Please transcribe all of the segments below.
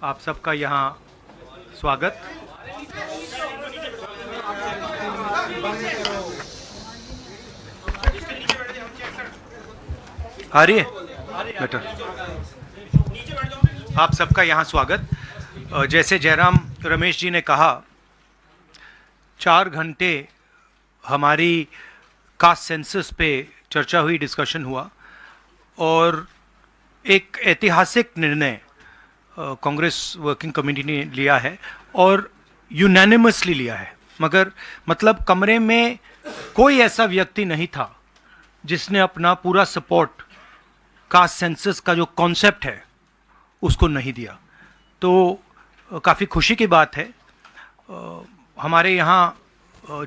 आप सबका यहाँ स्वागत। आ रही है बेटर। आप सबका यहाँ स्वागत। जैसे जयराम रमेश जी ने कहा, 4 घंटे हमारी कास्ट सेंसस पे चर्चा हुई, डिस्कशन हुआ और एक ऐतिहासिक निर्णय कांग्रेस वर्किंग कमेटी ने लिया है और यूनानिमसली लिया है। मगर मतलब कमरे में कोई ऐसा व्यक्ति नहीं था जिसने अपना पूरा सपोर्ट कास्ट सेंसस का जो कॉन्सेप्ट है उसको नहीं दिया। तो काफ़ी खुशी की बात है। हमारे यहाँ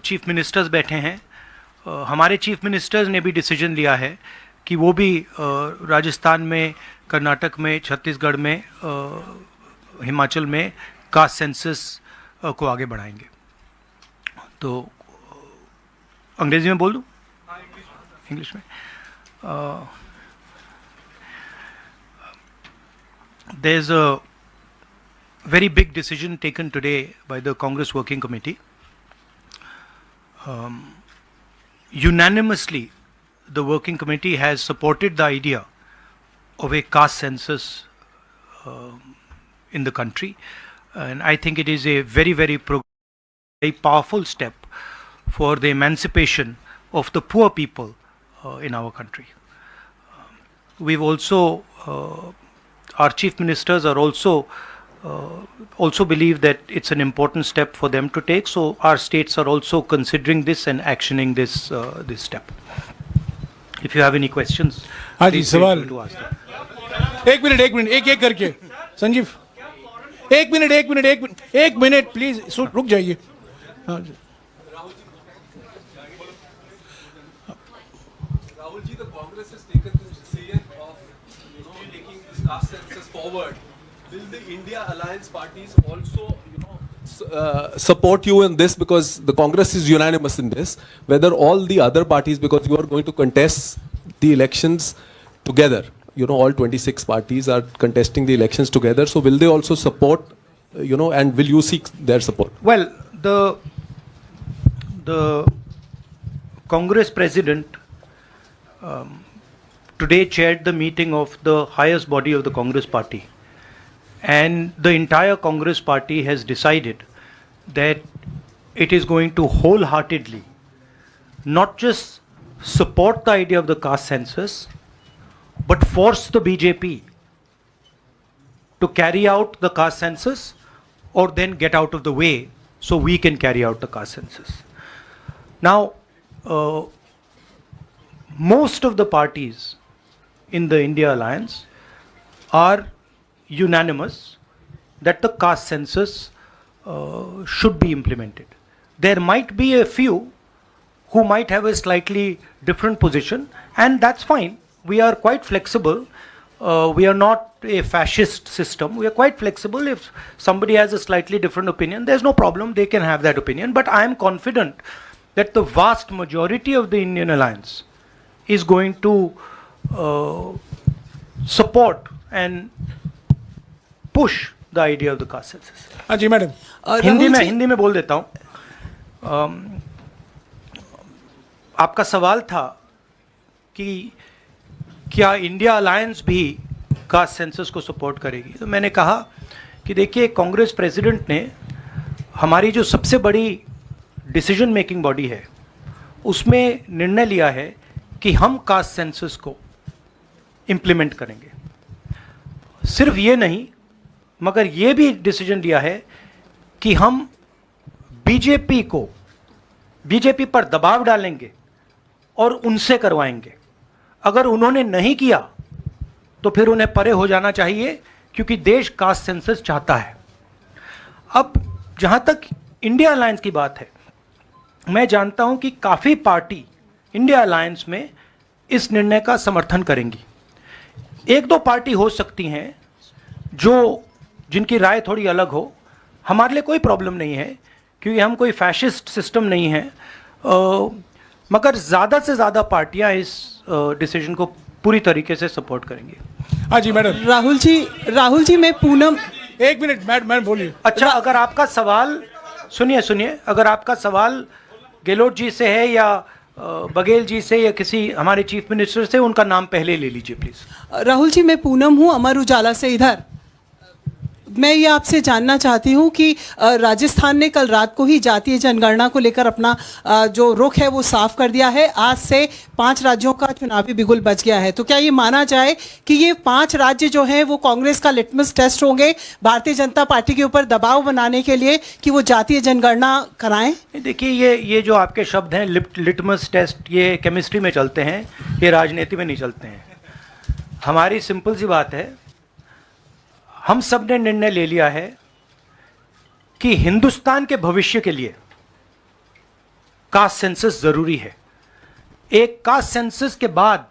चीफ मिनिस्टर्स बैठे हैं। हमारे चीफ मिनिस्टर्स ने भी डिसीजन लिया है कि वो भी राजस्थान में, कर्नाटक में, छत्तीसगढ़ में, हिमाचल में कास्ट सेंसस को आगे बढ़ाएंगे। तो अंग्रेजी में बोल दूँ? इंग्लिश में। There's a very big decision taken today by the Congress Working Committee. Unanimously, the Working Committee has supported the idea of a caste census in the country, and I think it is a very, very powerful step for the emancipation of the poor people in our country. We've also our chief ministers are also believe that it's an important step for them to take. So our states are also considering this and actioning this this step. If you have any questions, please feel free to ask them. एक minute एक करके संजीव, एक minute please रुक जाइए। Rahul ji, the Congress has taken this decision of taking this caste census forward. Will the India Alliance parties also support you in this, because the Congress is unanimous in this? Whether all the other parties, because you are going to contest the elections together, all 26 parties are contesting the elections together, so will they also support, and will you seek their support? Well, the Congress president today chaired the meeting of the highest body of the Congress party, and the entire Congress party has decided that it is going to wholeheartedly not just support the idea of the caste census, but force the BJP to carry out the caste census or then get out of the way so we can carry out the caste census. Now, most of the parties in the India Alliance are unanimous that the caste census should be implemented. There might be a few who might have a slightly different position, and that's fine. We are quite flexible. We are not a fascist system. We are quite flexible. If somebody has a slightly different opinion, there's no problem. They can have that opinion. But I am confident that the vast majority of the Indian Alliance is going to support and push the idea of the caste census. हाँ जी madam. Hindi में बोल देता हूँ। आपका सवाल था कि क्या इंडिया अलायंस भी कास्ट सेंसस को सपोर्ट करेगी, तो मैंने कहा कि देखिए, कांग्रेस प्रेसिडेंट ने हमारी जो सबसे बड़ी डिसीजन मेकिंग बॉडी है उसमें निर्णय लिया है कि हम कास्ट सेंसस को इम्प्लीमेंट करेंगे। सिर्फ ये नहीं, मगर ये भी डिसीजन लिया है कि हम बीजेपी पर दबाव डालेंगे और उनसे करवाएंगे। अगर उन्होंने नहीं किया तो फिर उन्हें परे हो जाना चाहिए, क्योंकि देश कास्ट सेंसस चाहता है। अब जहां तक इंडिया अलायंस की बात है, मैं जानता हूं कि काफ़ी पार्टी इंडिया अलायंस में इस निर्णय का समर्थन करेंगी। एक दो पार्टी हो सकती हैं जिनकी राय थोड़ी अलग हो। हमारे लिए कोई प्रॉब्लम नहीं है, क्योंकि हम कोई फैशिस्ट सिस्टम नहीं है। मगर ज़्यादा से ज़्यादा पार्टियां इस डिसीजन को पूरी तरीके से सपोर्ट करेंगे। हाँ जी मैडम। राहुल जी मैं पूनम एक मिनट मैडम बोलिए। अच्छा, अगर आपका सवाल सुनिए, अगर आपका सवाल गहलोत जी से है या बघेल जी से या किसी हमारे चीफ मिनिस्टर से, उनका नाम पहले ले लीजिए प्लीज। राहुल जी, मैं पूनम हूँ, अमर उजाला से। इधर मैं ये आपसे जानना चाहती हूँ कि राजस्थान ने कल रात को ही जातीय जनगणना को लेकर अपना जो रुख है वो साफ कर दिया है। आज से 5 राज्यों का चुनावी बिगुल बच गया है। तो क्या ये माना जाए कि ये 5 राज्य जो हैं वो कांग्रेस का लिटमस टेस्ट होंगे भारतीय जनता पार्टी के ऊपर दबाव बनाने के लिए कि वो जातीय जनगणना कराएं? देखिए, ये जो आपके शब्द हैं लिटमस टेस्ट, ये केमिस्ट्री में चलते हैं, ये राजनीति में नहीं चलते हैं। हमारी सिंपल सी बात है, हम सब ने निर्णय ले लिया है कि हिंदुस्तान के भविष्य के लिए कास्ट सेंसस जरूरी है। एक कास्ट सेंसस के बाद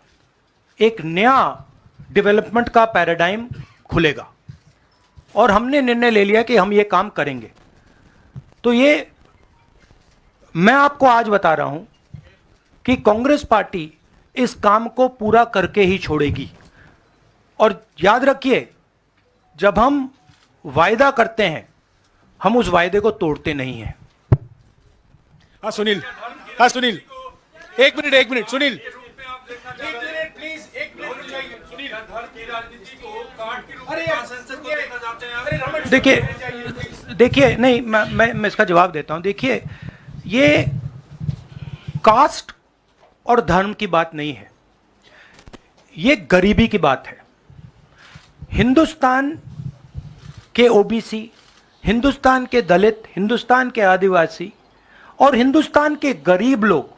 एक नया डेवलपमेंट का पैराडाइम खुलेगा और हमने निर्णय ले लिया कि हम ये काम करेंगे। तो ये मैं आपको आज बता रहा हूं कि कांग्रेस पार्टी इस काम को पूरा करके ही छोड़ेगी। और याद रखिए, जब हम वायदा करते हैं, हम उस वायदे को तोड़ते नहीं हैं। हाँ सुनील, एक मिनट सुनील, प्लीज, एक मिनट रुक जाइए। सुनील, देखिए नहीं, मैं इसका जवाब देता हूं। देखिए, ये कास्ट और धर्म की बात नहीं है, ये गरीबी की बात है। हिंदुस्तान के ओबीसी, हिंदुस्तान के दलित, हिंदुस्तान के आदिवासी और हिंदुस्तान के गरीब लोग,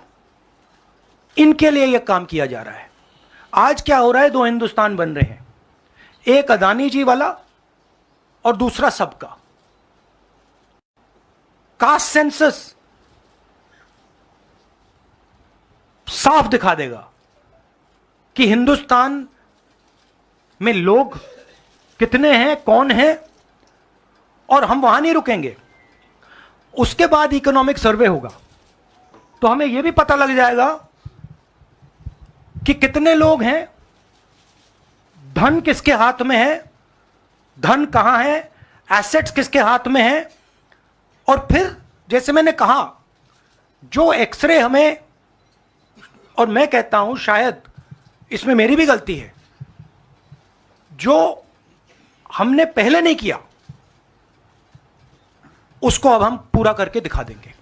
इनके लिए यह काम किया जा रहा है। आज क्या हो रहा है, 2 हिंदुस्तान बन रहे हैं, एक अदानी जी वाला और दूसरा सबका। कास्ट सेंसस साफ दिखा देगा कि हिंदुस्तान में लोग कितने हैं, कौन है, और हम वहां नहीं रुकेंगे। उसके बाद इकोनॉमिक सर्वे होगा, तो हमें यह भी पता लग जाएगा कि कितने लोग हैं, धन किसके हाथ में है, धन कहां है, एसेट्स किसके हाथ में है। और फिर जैसे मैंने कहा, जो एक्सरे हमें, और मैं कहता हूं शायद इसमें मेरी भी गलती है, जो हमने पहले नहीं किया उसको अब हम पूरा करके दिखा देंगे,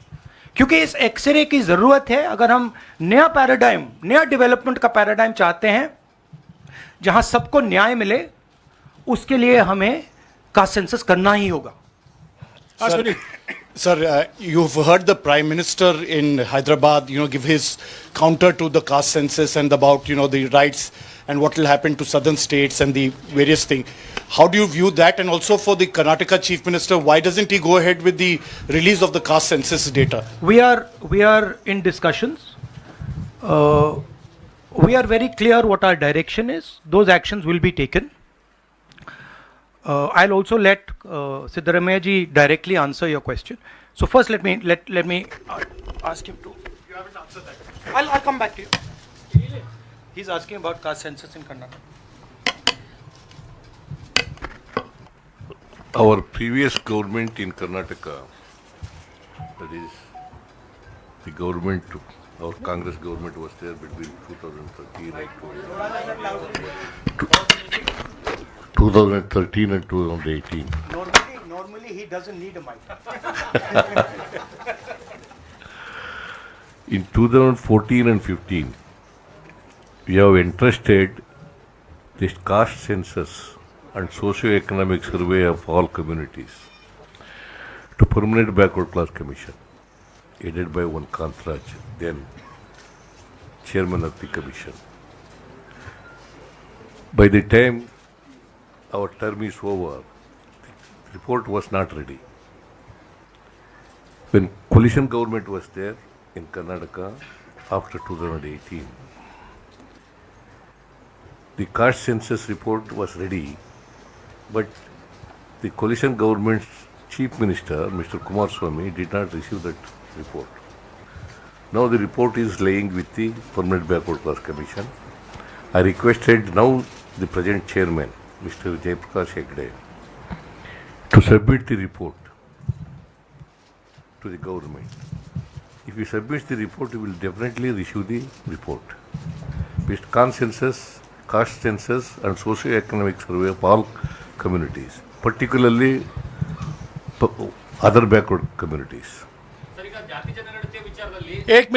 क्योंकि इस एक्सरे की जरूरत है। अगर हम नया पैराडाइम, नया डेवलपमेंट का पैराडाइम चाहते हैं जहां सबको न्याय मिले, उसके लिए हमें कास्ट सेंसस करना ही होगा। Sir, you've heard the Prime Minister in Hyderabad, give his counter to the caste census and about, the rights and what will happen to southern states and the various things. How do you view that? And also for the Karnataka Chief Minister, why doesn't he go ahead with the release of the caste census data? We are in discussions. We are very clear what our direction is. Those actions will be taken. I'll also let Siddaramaiah ji directly answer your question. So first, let me ask him to. You haven't answered that. I'll come back to you. He's asking about caste census in Karnataka. Our previous government in Karnataka, that is, the government, our Congress government was there between 2013 and 2018. Normally he doesn't need a mic. In 2014 and 15, we have entrusted this caste census and socio-economic survey of all communities to Permanent Backward Class Commission, headed by one Kantraj, then chairman of the commission. By the time our term is over, the report was not ready. When coalition government was there in Karnataka after 2018, the caste census report was ready, but the coalition government's chief minister, Mr. Kumaraswamy, did not receive that report. Now the report is lying with the Permanent Backward Class Commission. I requested now the present chairman, Mr. Jaiprakash Hegde, to submit the report to the government. If he submits the report, he will definitely issue the report. Based consensus, caste census, and socio-economic survey of all communities, particularly other backward communities. एक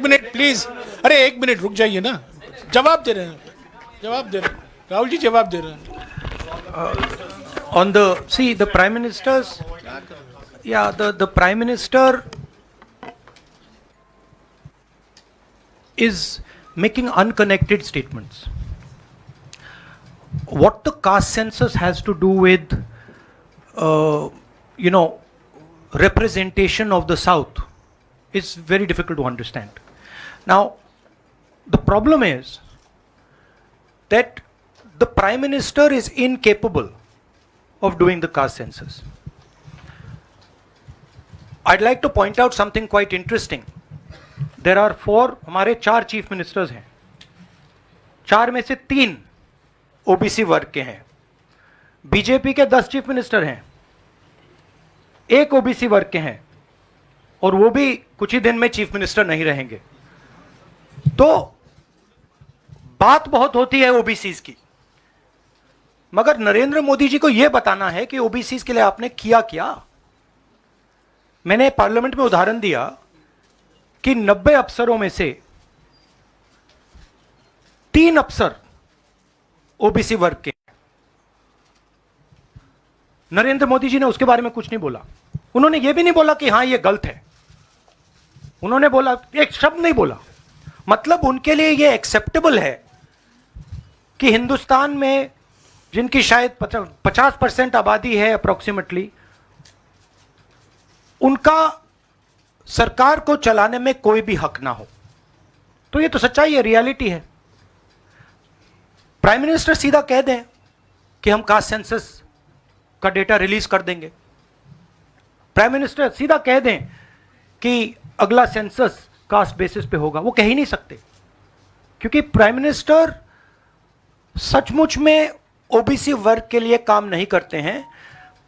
minute please. अरे एक minute रुक जाइए ना. जवाब दे रहे हैं. राहुल जी जवाब दे रहे हैं. On the Prime Minister's, the Prime Minister is making unconnected statements. What the caste census has to do with, representation of the South is very difficult to understand. Now, the problem is that the Prime Minister is incapable of doing the caste census. I'd like to point out something quite interesting. There are हमारे 4 chief ministers हैं. 4 में से 3 OBC वर्ग के हैं. BJP के 10 chief minister हैं, 1 OBC वर्ग के हैं, और वो भी कुछ ही दिन में चीफ मिनिस्टर नहीं रहेंगे. तो बात बहुत होती है ओबीसीज की, मगर नरेंद्र मोदी जी को यह बताना है कि ओबीसीज के लिए आपने किया क्या. मैंने पार्लियामेंट में उदाहरण दिया कि 90 अफसरों में से 3 अफसर ओबीसी वर्ग के. नरेंद्र मोदी जी ने उसके बारे में कुछ नहीं बोला. उन्होंने यह भी नहीं बोला कि हां यह गलत है. उन्होंने बोला, एक शब्द नहीं बोला. मतलब उनके लिए यह एक्सेप्टेबल है कि हिंदुस्तान में जिनकी शायद 50% आबादी है अप्रोक्सीमेटली, उनका सरकार को चलाने में कोई भी हक ना हो. तो ये तो सच्चाई है, रियलिटी है. प्राइम मिनिस्टर सीधा कह दें कि हम कास्ट सेंसस का डेटा रिलीज कर देंगे. प्राइम मिनिस्टर सीधा कह दें कि अगला सेंसस कास्ट बेसिस पे होगा. वो कह ही नहीं सकते, क्योंकि प्राइम मिनिस्टर सचमुच में ओबीसी वर्ग के लिए काम नहीं करते हैं.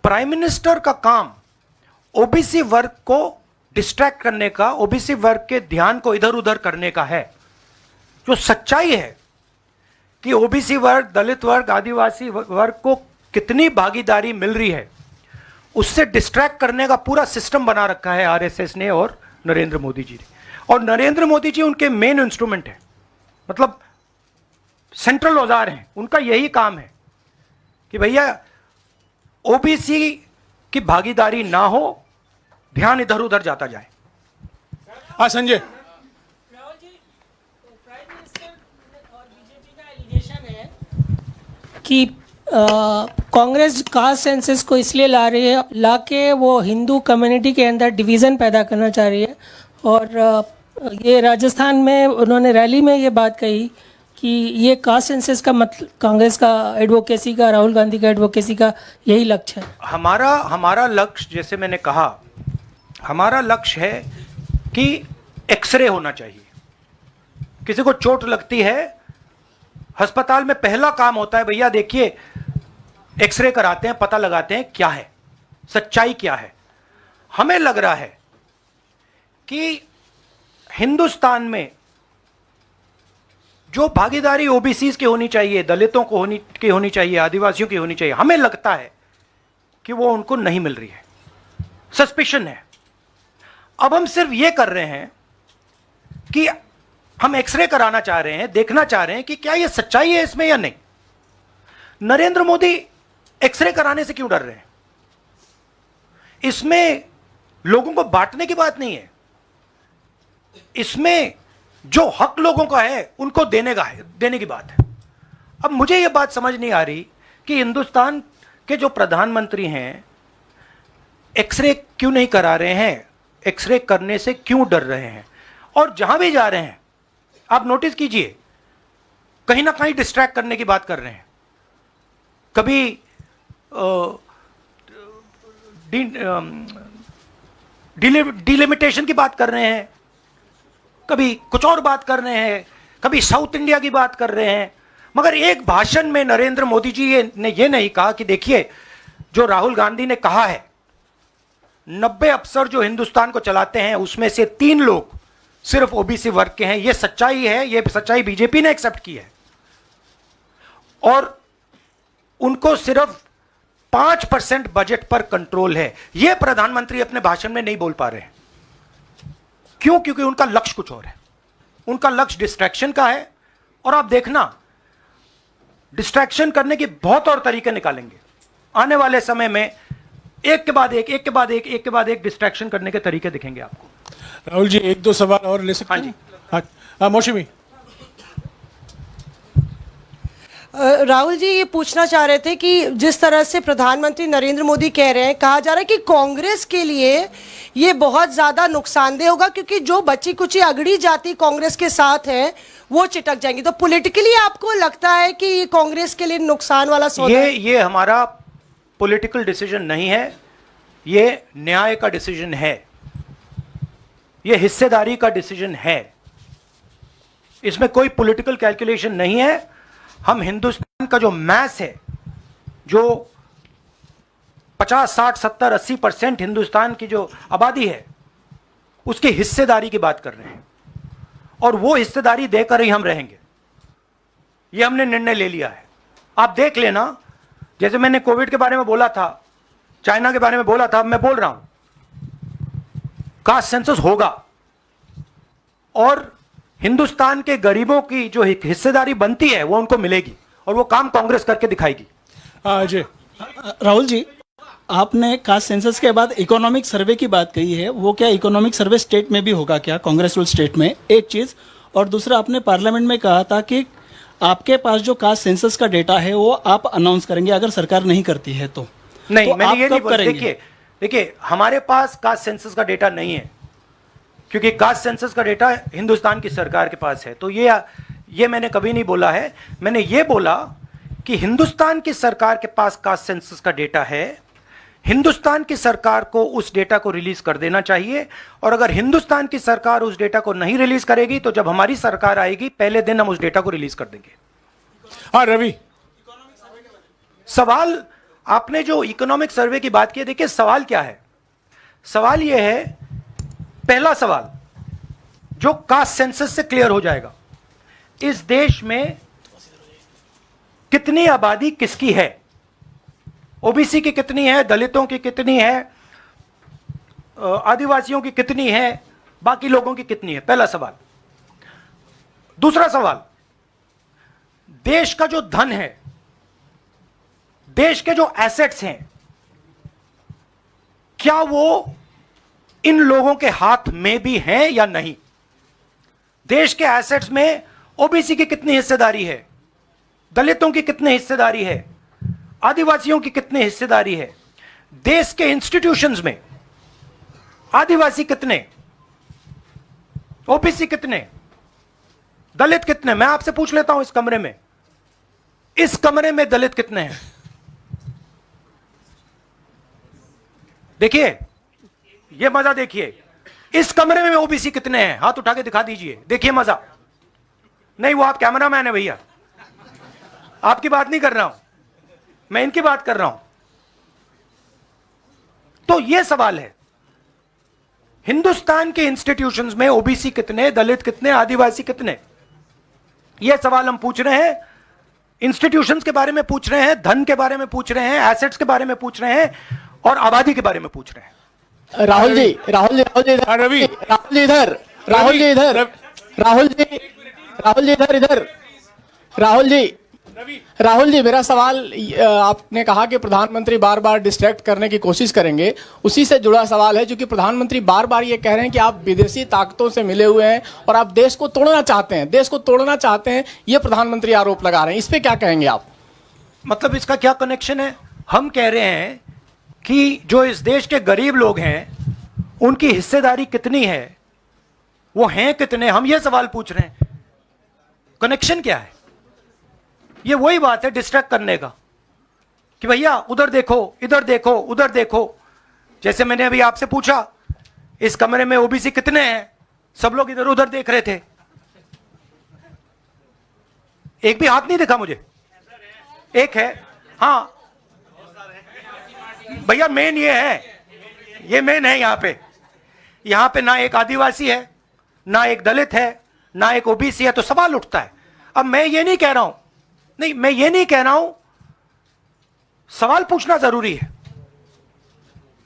प्राइम मिनिस्टर का काम ओबीसी वर्ग को डिस्ट्रैक्ट करने का, ओबीसी वर्ग के ध्यान को इधर उधर करने का है. जो सच्चाई है कि ओबीसी वर्ग, दलित वर्ग, आदिवासी वर्ग को कितनी भागीदारी मिल रही है, उससे डिस्ट्रैक्ट करने का पूरा सिस्टम बना रखा है आरएसएस ने और नरेंद्र मोदी जी ने. और नरेंद्र मोदी जी उनके मेन इंस्ट्रूमेंट है, मतलब सेंट्रल औजार हैं. उनका यही काम है कि भैया ओबीसी की भागीदारी ना हो, ध्यान इधर उधर जाता जाए. हाँ संजय. राहुल जी, प्राइम मिनिस्टर और बीजेपी का एलिगेशन है कि कांग्रेस कास्ट सेंसस को इसलिए ला रही है, लाके वो हिंदू कम्युनिटी के अंदर डिवीज़न पैदा करना चाह रही है. और ये राजस्थान में उन्होंने रैली में ये बात कही कि ये कास्ट सेंसस का मतलब कांग्रेस का एडवोकेसी का, राहुल गांधी का एडवोकेसी का यही लक्ष्य है. हमारा लक्ष्य, जैसे मैंने कहा, हमारा लक्ष्य है कि एक्सरे होना चाहिए. किसी को चोट लगती है, अस्पताल में पहला काम होता है, भैया देखिए एक्सरे कराते हैं, पता लगाते हैं क्या है, सच्चाई क्या है. हमें लग रहा है कि हिंदुस्तान में जो भागीदारी ओबीसीज की होनी चाहिए, दलितों को होनी चाहिए, आदिवासियों की होनी चाहिए, हमें लगता है कि वो उनको नहीं मिल रही है. सस्पिशन है. अब हम सिर्फ ये कर रहे हैं कि हम एक्सरे कराना चाह रहे हैं, देखना चाह रहे हैं कि क्या ये सच्चाई है इसमें या नहीं. नरेंद्र मोदी एक्सरे कराने से क्यों डर रहे हैं? इसमें लोगों को बांटने की बात नहीं है. इसमें जो हक लोगों का है उनको देने की बात है. अब मुझे यह बात समझ नहीं आ रही कि हिंदुस्तान के जो प्रधानमंत्री हैं एक्सरे क्यों नहीं करा रहे हैं, एक्सरे करने से क्यों डर रहे हैं. और जहां भी जा रहे हैं आप नोटिस कीजिए, कहीं ना कहीं डिस्ट्रैक्ट करने की बात कर रहे हैं. कभी डिलिमिटेशन की बात कर रहे हैं, कभी कुछ और बात कर रहे हैं, कभी साउथ इंडिया की बात कर रहे हैं. मगर एक भाषण में नरेंद्र मोदी जी ने यह नहीं कहा कि देखिए जो राहुल गांधी ने कहा है 90 अफसर जो हिंदुस्तान को चलाते हैं उसमें से 3 लोग सिर्फ ओबीसी वर्ग के हैं, यह सच्चाई है, यह सच्चाई बीजेपी ने एक्सेप्ट की है। और उनको सिर्फ 5% बजट पर कंट्रोल है। यह प्रधानमंत्री अपने भाषण में नहीं बोल पा रहे हैं। क्यों? क्योंकि उनका लक्ष्य कुछ और है। उनका लक्ष्य डिस्ट्रैक्शन का है। और आप देखना, डिस्ट्रैक्शन करने के बहुत और तरीके निकालेंगे आने वाले समय में। एक के बाद एक डिस्ट्रैक्शन करने के तरीके दिखेंगे आपको। राहुल जी 1-2 सवाल और ले सकते हाँ हैं? जी। हाँ मौसमी। राहुल जी ये पूछना चाह रहे थे कि जिस तरह से प्रधानमंत्री नरेंद्र मोदी कह रहे हैं, कहा जा रहा है कि कांग्रेस के लिए ये बहुत ज़्यादा नुकसानदेह होगा क्योंकि जो बची कुची अगड़ी जाति कांग्रेस के साथ है वो चिटक जाएंगी। तो पॉलिटिकली आपको लगता है कि ये कांग्रेस के लिए नुकसान वाला सौदा है? ये हमारा पॉलिटिकल डिसीजन नहीं है, ये न्याय का डिसीजन है, ये हिस्सेदारी का डिसीजन है। इसमें कोई पॉलिटिकल कैलकुलेशन नहीं है। हम हिंदुस्तान का जो मैस है, जो 50, 60, 70, 80% हिंदुस्तान की जो आबादी है, उसकी हिस्सेदारी की बात कर रहे हैं। और वो हिस्सेदारी देकर ही हम रहेंगे। ये हमने निर्णय ले लिया है। आप देख लेना, जैसे मैंने कोविड के बारे में बोला था, चाइना के बारे में बोला था, अब मैं बोल रहा हूं कास्ट सेंसस होगा और हिंदुस्तान के गरीबों की जो हिस्सेदारी बनती है वो उनको मिलेगी और वो काम कांग्रेस करके दिखाएगी। अजय। राहुल जी, आपने कास्ट सेंसस के बाद इकोनॉमिक सर्वे की बात कही है, वो क्या इकोनॉमिक सर्वे स्टेट में भी होगा क्या, कांग्रेस रूल स्टेट में? एक चीज़। और दूसरा, आपने पार्लियामेंट में कहा था कि आपके पास जो कास्ट सेंसस का डेटा है वो आप अनाउंस करेंगे अगर सरकार नहीं करती है तो। नहीं, तो मैंने आप ये नहीं कब बोला। करेंगे? देखिए हमारे पास कास्ट सेंसस का डेटा नहीं है क्योंकि कास्ट सेंसस का डेटा हिंदुस्तान की सरकार के पास है। तो ये मैंने कभी नहीं बोला है। मैंने ये बोला कि हिंदुस्तान की सरकार के पास कास्ट सेंसस का डेटा है, हिंदुस्तान की सरकार को उस डेटा को रिलीज कर देना चाहिए। और अगर हिंदुस्तान की सरकार उस डेटा को नहीं रिलीज करेगी तो जब हमारी सरकार आएगी पहले दिन हम उस डेटा को रिलीज कर देंगे। हाँ रवि। सवाल, आपने जो इकोनॉमिक सर्वे की बात की है, देखिए सवाल क्या है। सवाल यह है, पहला सवाल जो कास्ट सेंसस से क्लियर हो जाएगा, इस देश में कितनी आबादी किसकी है, ओबीसी की कितनी है, दलितों की कितनी है, आदिवासियों की कितनी है, बाकी लोगों की कितनी है, पहला सवाल। दूसरा सवाल, देश का जो धन है, देश के जो एसेट्स हैं, क्या वो इन लोगों के हाथ में भी हैं या नहीं? देश के एसेट्स में ओबीसी की कितनी हिस्सेदारी है, दलितों की कितनी हिस्सेदारी है, आदिवासियों की कितनी हिस्सेदारी है, देश के इंस्टीट्यूशंस में आदिवासी कितने, ओबीसी कितने, दलित कितने? मैं आपसे पूछ लेता हूं, इस कमरे में दलित कितने हैं? देखिए, ये मजा देखिए, इस कमरे में ओबीसी कितने हैं? हाथ उठा के दिखा दीजिए, देखिए मजा। नहीं, वो आप कैमरामैन है भैया, आपकी बात नहीं कर रहा हूं, मैं इनकी बात कर रहा हूं। तो यह सवाल है, हिंदुस्तान के इंस्टीट्यूशंस में ओबीसी कितने, दलित कितने, आदिवासी कितने? यह सवाल हम पूछ रहे हैं। इंस्टीट्यूशंस के बारे में पूछ रहे हैं, धन के बारे में पूछ रहे हैं, एसेट्स के बारे में पूछ रहे हैं और आबादी के बारे में पूछ रहे हैं। राहुल जी रवि। इधर राहुल जी मेरा सवाल, आपने कहा कि प्रधानमंत्री बार बार डिस्ट्रैक्ट करने की कोशिश करेंगे, उसी से जुड़ा सवाल है। क्योंकि प्रधानमंत्री बार बार ये कह रहे हैं कि आप विदेशी ताकतों से मिले हुए हैं और आप देश को तोड़ना चाहते हैं, ये प्रधानमंत्री आरोप लगा रहे हैं। इस पे क्या कहेंगे आप? मतलब इसका क्या कनेक्शन है? हम कह रहे हैं कि जो इस देश के गरीब लोग हैं उनकी हिस्सेदारी कितनी है, वो हैं कितने, हम ये सवाल पूछ रहे हैं। कनेक्शन क्या है? ये वही बात है डिस्ट्रैक्ट करने का कि भैया उधर देखो, इधर देखो, उधर देखो। जैसे मैंने अभी आपसे पूछा, इस कमरे में ओबीसी कितने हैं, सब लोग इधर उधर देख रहे थे, एक भी हाथ नहीं दिखा मुझे। एक है, हाँ भैया मेन ये है, ये मेन है यहाँ पे ना एक आदिवासी है, ना एक दलित है, ना एक ओबीसी है, तो सवाल उठता है। अब मैं ये नहीं कह रहा हूं, नहीं मैं ये नहीं कह रहा हूं, सवाल पूछना जरूरी है,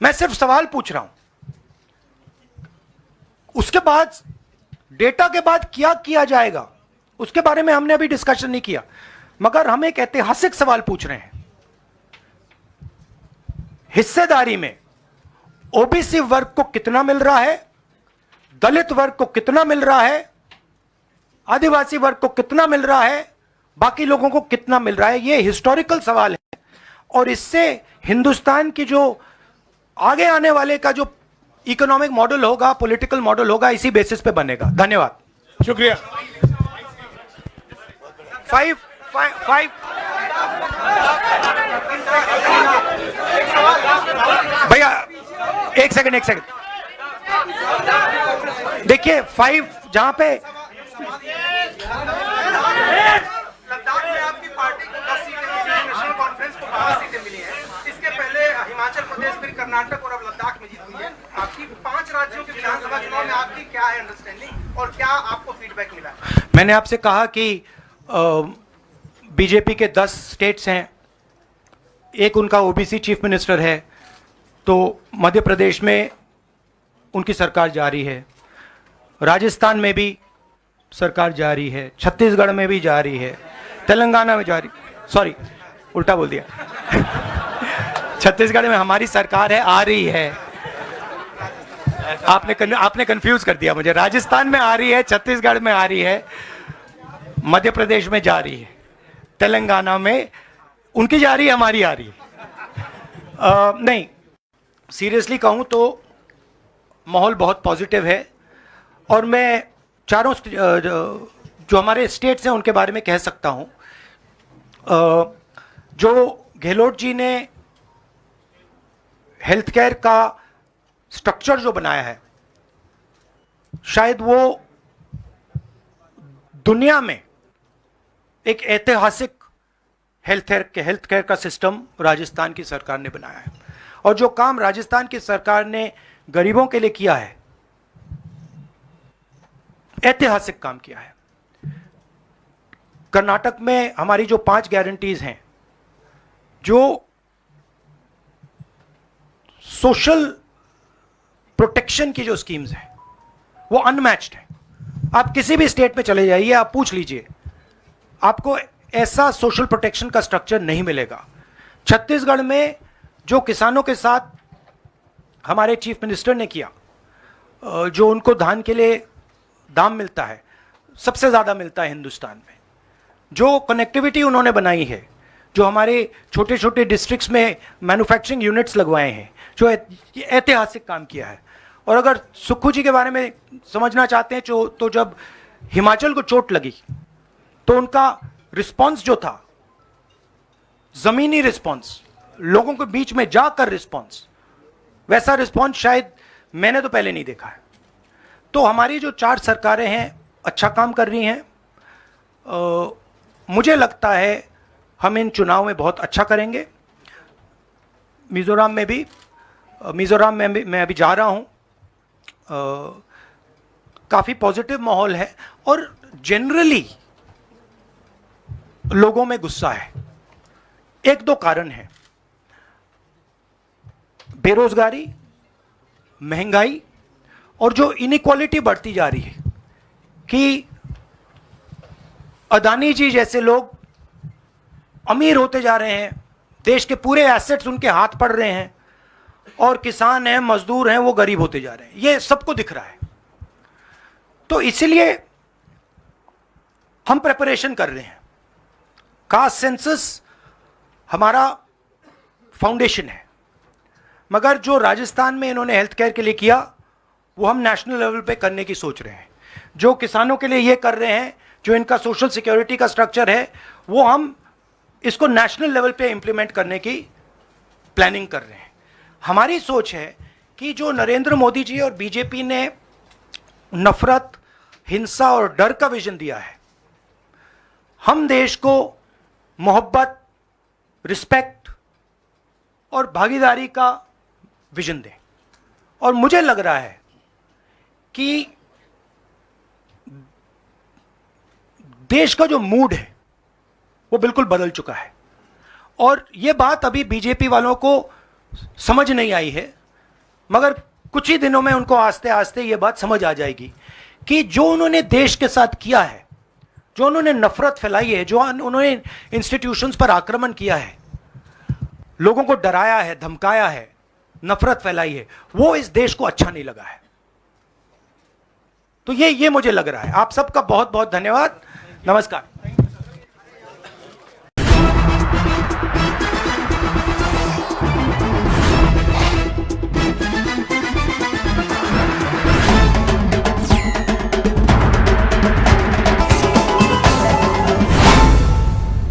मैं सिर्फ सवाल पूछ रहा हूं। उसके बाद डेटा के बाद क्या किया जाएगा उसके बारे में हमने अभी डिस्कशन नहीं किया, मगर हम एक ऐतिहासिक सवाल पूछ रहे हैं। हिस्सेदारी में ओबीसी वर्ग को कितना मिल रहा है, दलित वर्ग को कितना मिल रहा है, आदिवासी वर्ग को कितना मिल रहा है, बाकी लोगों को कितना मिल रहा है, यह हिस्टोरिकल सवाल है। और इससे हिंदुस्तान की जो आगे आने वाले का जो इकोनॉमिक मॉडल होगा, पॉलिटिकल मॉडल होगा, इसी बेसिस पे बनेगा। धन्यवाद, शुक्रिया। फाइव भैया एक सेकंड देखिए, 5 जहां पे लद्दाख में आपकी पार्टी को 10 सीटें मिली हैं, नेशनल कॉन्फ्रेंस को 12 सीटें मिली हैं। इसके पहले हिमाचल प्रदेश, फिर कर्नाटक और अब लद्दाख में जीत हुई है। आपकी 5 राज्यों के विधानसभा चुनाव में आपकी क्या है अंडरस्टैंडिंग और क्या आपको फीडबैक मिला? मैंने आपसे कहा कि बीजेपी के 10 स्टेट्स हैं, एक उनका ओबीसी चीफ मिनिस्टर है, तो मध्य प्रदेश में उनकी सरकार जारी है, राजस्थान में भी सरकार जारी है, छत्तीसगढ़ में भी जारी है, तेलंगाना में जारी, सॉरी उल्टा बोल दिया छत्तीसगढ़ में हमारी सरकार है, आ रही है। आपने कंफ्यूज कर दिया मुझे। राजस्थान में आ रही है, छत्तीसगढ़ में आ रही है, मध्य प्रदेश में जा रही है, तेलंगाना में उनकी जा रही है, हमारी आ रही है। नहीं, सीरियसली कहूं तो माहौल बहुत पॉजिटिव है, और मैं चारों जो हमारे स्टेट्स हैं उनके बारे में कह सकता हूं। जो गहलोत जी ने हेल्थ केयर का स्ट्रक्चर जो बनाया है, शायद वो दुनिया में एक ऐतिहासिक हेल्थ केयर का सिस्टम राजस्थान की सरकार ने बनाया है। और जो काम राजस्थान की सरकार ने गरीबों के लिए किया है, ऐतिहासिक काम किया है। कर्नाटक में हमारी जो 5 गारंटीज हैं, जो सोशल प्रोटेक्शन की जो स्कीम्स हैं, वो अनमैच्ड है। आप किसी भी स्टेट में चले जाइए, आप पूछ लीजिए, आपको ऐसा सोशल प्रोटेक्शन का स्ट्रक्चर नहीं मिलेगा। छत्तीसगढ़ में जो किसानों के साथ हमारे चीफ मिनिस्टर ने किया, जो उनको धान के लिए दाम मिलता है, सबसे ज़्यादा मिलता है हिंदुस्तान में। जो कनेक्टिविटी उन्होंने बनाई है, जो हमारे छोटे छोटे डिस्ट्रिक्ट्स में मैन्युफैक्चरिंग यूनिट्स लगवाए हैं, जो ऐतिहासिक काम किया है। और अगर सुक्खू जी के बारे में समझना चाहते हैं तो जब हिमाचल को चोट लगी तो उनका रिस्पॉन्स जो था, जमीनी रिस्पॉन्स, लोगों के बीच में जाकर रिस्पॉन्स, वैसा रिस्पॉन्स शायद मैंने तो पहले नहीं देखा है। तो हमारी जो 4 सरकारें हैं अच्छा काम कर रही हैं। मुझे लगता है हम इन चुनाव में बहुत अच्छा करेंगे। मिजोरम में मैं अभी जा रहा हूं, काफ़ी पॉजिटिव माहौल है और जनरली लोगों में गुस्सा है। 1-2 कारण हैं, बेरोजगारी, महंगाई और जो इनइक्वालिटी बढ़ती जा रही है कि अदानी जी जैसे लोग अमीर होते जा रहे हैं, देश के पूरे एसेट्स उनके हाथ पड़ रहे हैं, और किसान हैं, मजदूर हैं, वो गरीब होते जा रहे हैं। ये सबको दिख रहा है। तो इसलिए हम प्रिपरेशन कर रहे हैं। कास्ट सेंसस हमारा फाउंडेशन है, मगर जो राजस्थान में इन्होंने हेल्थ केयर के लिए किया, वो हम नेशनल लेवल पे करने की सोच रहे हैं। जो किसानों के लिए ये कर रहे हैं, जो इनका सोशल सिक्योरिटी का स्ट्रक्चर है, वो हम इसको नेशनल लेवल पे इंप्लीमेंट करने की प्लानिंग कर रहे हैं। हमारी सोच है कि जो नरेंद्र मोदी जी और बीजेपी ने नफरत, हिंसा और डर का विजन दिया है, हम देश को मोहब्बत, रिस्पेक्ट और भागीदारी का विजन दें। और मुझे लग रहा है कि देश का जो मूड है वो बिल्कुल बदल चुका है, और ये बात अभी बीजेपी वालों को समझ नहीं आई है, मगर कुछ ही दिनों में उनको आस्ते आस्ते ये बात समझ आ जाएगी कि जो उन्होंने देश के साथ किया है, जो उन्होंने नफरत फैलाई है, जो उन्होंने इंस्टीट्यूशंस पर आक्रमण किया है, लोगों को डराया है, धमकाया है, नफरत फैलाई है, वो इस देश को अच्छा नहीं लगा है। तो ये मुझे लग रहा है। आप सबका बहुत बहुत धन्यवाद। नमस्कार।